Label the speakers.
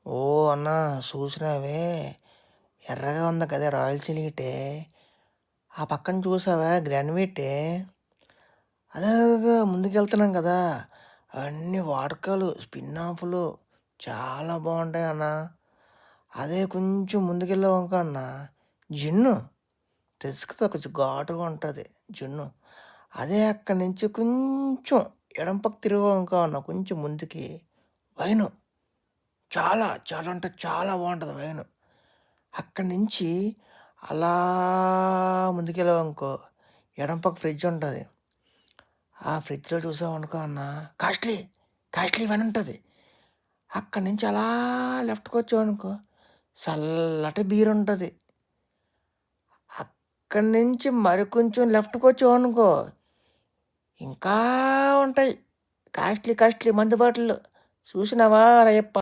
Speaker 1: ఓ అన్న చూసినావే ఎర్రగా ఉంది కదా రాయల్ సిలీటే. ఆ పక్కన చూసావా గ్రానైటే. అదే అదే ముందుకెళ్తున్నాం కదా. అన్ని వాడకాలు స్పిన్ ఆఫ్లు చాలా బాగుంటాయి అన్న. అదే కొంచెం ముందుకెళ్ళామనుకో అన్న, జిన్ను తెలుసు కదా, కొంచెం ఘాటుగా ఉంటుంది జున్ను. అదే అక్కడి నుంచి కొంచెం ఎడం పక్క తిరిగామనుకో అన్న, కొంచెం ముందుకి వైను చాలా చాలా అంటే చాలా బాగుంటుంది వైను. అక్కడి నుంచి అలా ముందుకెళ్ళామనుకో, ఎడం పక్క ఫ్రిడ్జ్ ఉంటుంది. ఆ ఫ్రిడ్జ్లో చూసామనుకో అన్న, కాస్ట్లీ కాస్ట్లీ వైన్ ఉంటుంది. అక్కడి నుంచి అలా లెఫ్ట్కి వచ్చామనుకో, చల్లటి బీర్ ఉంటుంది. అక్కడి నుంచి మరి కొంచెం లెఫ్ట్కి వచ్చామనుకో, ఇంకా ఉంటాయి కాస్ట్లీ కాస్ట్లీ మందు బాటిళ్ళు. చూసినావా రయ్యప్ప.